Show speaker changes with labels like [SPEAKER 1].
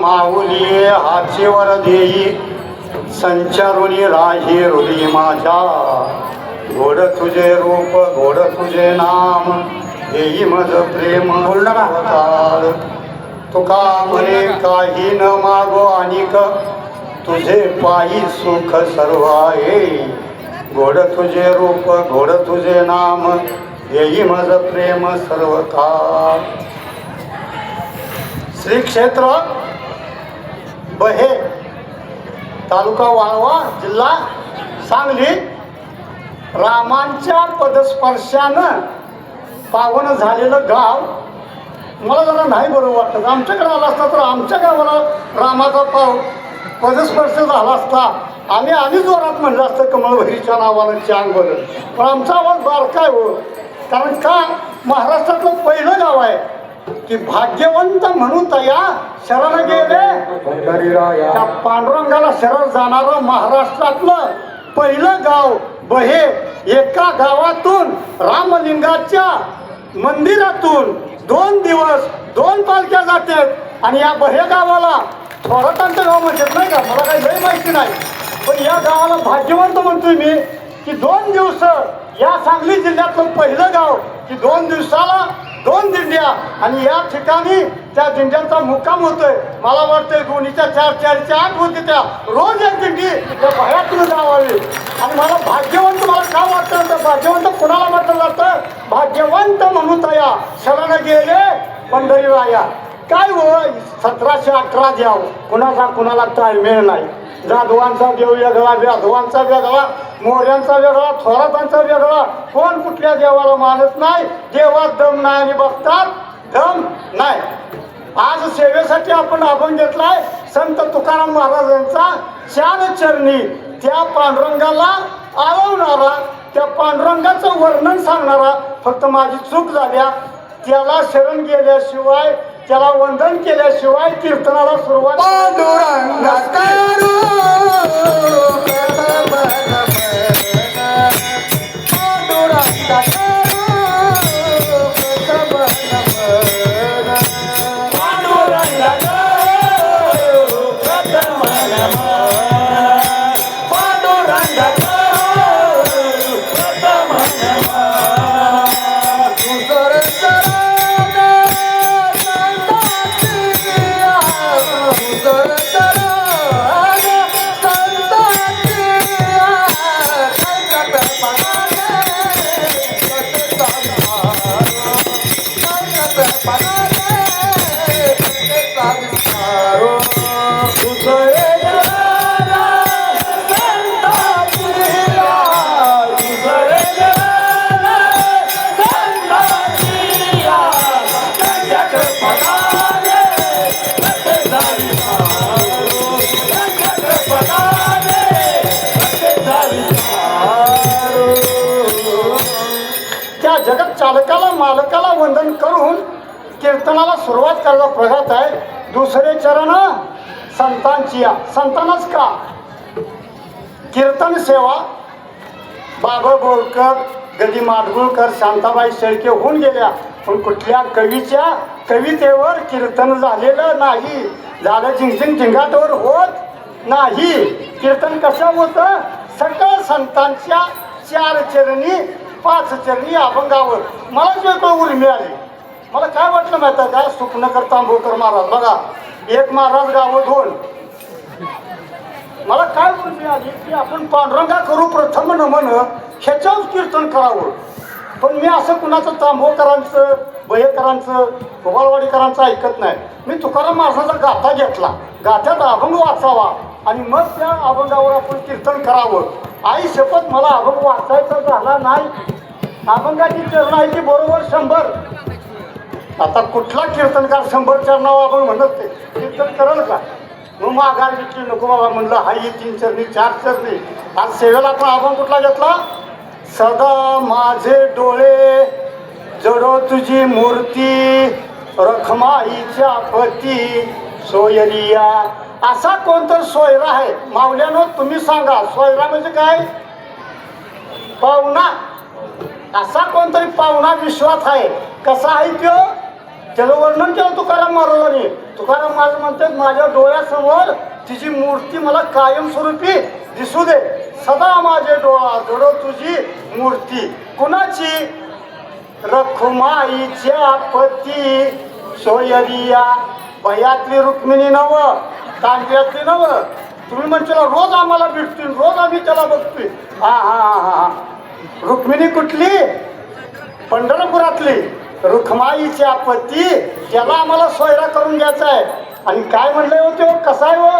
[SPEAKER 1] माऊली हाचीवर देई संचारुनी राही हृदय माझ्या घोड तुझे रूप घोड तुझे नाम देई मज प्रेम अवतार तुका म्हणे काही न मागो अनिक तुझे पायी सुख सर्व आहे घोड तुझे रूप घोड तुझे नाम देई मज प्रेम सर्व काळ. श्री क्षेत्र बहे तालुका वाळवा जिल्हा सांगली रामांच्या पदस्पर्शानं पावन झालेलं गाव. मला जरा नाही बरोबर वाटतं. आमच्याकडे आला असता तर आमच्या गावाला रामाचा पदस्पर्श झाला असता आम्ही जोरात म्हणलं असतं कमळभैरीच्या नावानं चांग बोलत. पण आमचा आवाज बारकाय हो. कारण का महाराष्ट्रातलं पहिलं गाव आहे की भाग्यवंत म्हणून तया शरण गेले त्या पांडुरंगाला शरण जाणारं महाराष्ट्रातलं पहिलं गाव बहे. एका गावातून रामलिंगाच्या मंदिरातून 2 दिवस 2 पालख्या जातात आणि या बहे गावाला थोरातांचं गाव म्हणतात नाही का. मला काही लई माहिती नाही पण या गावाला भाग्यवंत म्हणतोय मी की 2 दिवस या सांगली जिल्ह्यातलं पहिलं गाव की 2 दिवसाला 2 दिंड्या आणि या ठिकाणी त्या दिंड्यांचा मुक्काम होतोय. मला वाटतंय दोन्हीच्या 4-4च्या 8 होते त्या रोज एक दिंडी त्या बाहेरून जावावी. आणि मला भाग्यवंत मला का वाटतं तर भाग्यवंत कुणाला म्हटलं जातं भाग्यवंत म्हणून तया शरण गेले पंढरीराया. काय हो 1718 द्याव कुणाला ताळमेळ नाही. जाधवांचा देव वेगळा व्याधवांचा वेगळा मोऱ्यांचा वेगळा थोरातांचा वेगळा. कोण कुठल्या देवाला मानत नाही. देवात दम नाही आणि बघतात दम नाही. आज सेवेसाठी आपण अभंग घेतलाय संत तुकाराम महाराजांचा चार चरणी. त्या पांडुरंगाला आळवणारा त्या पांडुरंगाचं वर्णन सांगणारा फक्त माझी चूक झाल्या त्याला शरण गेल्याशिवाय त्याला वंदन केल्याशिवाय कीर्तनाला सुरुवात जगत चालकाला मालकाला वंदन करून कीर्तनाला सुरुवात करायला प्रघात आहे. दुसरे चरण संतांची. संतांच का कीर्तन सेवा बाबा बोरकर गदी माडगुळकर शांताबाई शेळके होऊन गेल्या पण कुठल्या कवीच्या कवितेवर कीर्तन झालेलं नाही. झालं झिंगझिंग झिंगाटवर होत नाही. कीर्तन कसं होतं सकळ संतांच्या 4 चरणी 5 चरणी अभंगावर. मला जे उरी मिळाली मला काय वाटलं माहिती आहे का सुपनकर तांबोकर महाराज बघा 1 महाराज गाव 2. मला काय उरी मिळाली की आपण पांडुरंगा करू प्रथम नमन ह्याच्यावर कीर्तन करावं. पण मी असं कुणाचं तांबोकरांचं बहेकरांचं गोपालवाडीकरांचं ऐकत नाही. मी तुकाराम महाराजांचा गाथा घेतला. गाथ्यात अभंग वाचावा आणि मग त्या अभंगावर आपण कीर्तन करावं. आई शपथ मला अभंग वाचायचा झाला नाही. अभंगाची चरण आहे ती बरोबर 100. आता कुठला कीर्तनकार 100 चरणावर अभंग म्हणत ते कीर्तन करेल का. मग माघार घेतली नको बाबा म्हणलं हा ही 3 चरणी 4 चरणी. आज सेवेला आपण अभंग कुठला घेतला सदा माझे डोळे जडो तुझी मूर्ती रखमाईच्या पती सोयरिया. असा कोणतर सोयरा आहे मावल्यानो तुम्ही सांगा. सोयरा म्हणजे काय पाहुणा. असा कोणतरी पाहुणा विश्वात आहे. कसा आहे तो त्याचं वर्णन केलं तुकाराम महाराजांनी. तुकाराम महाराज म्हणतात माझ्या डोळ्यासमोर तिची मूर्ती मला कायमस्वरूपी दिसू दे, सदा माझे डोळा तुझी मूर्ती. कुणाची? रखुमाईच्या पती सोयरिया. भयातली रुक्मिणी नव, तांब्यातली नव. तुम्ही म्हणशील रोज आम्हाला भेटतील, रोज आम्ही त्याला बघतोय. हा हा हा हा रुक्मिणी कुठली? पंढरपुरातली रुक्माईच्या पती. त्याला आम्हाला सोयरा करून घ्यायचा आहे. आणि काय म्हणलंय हो ते, कसा आहे हो?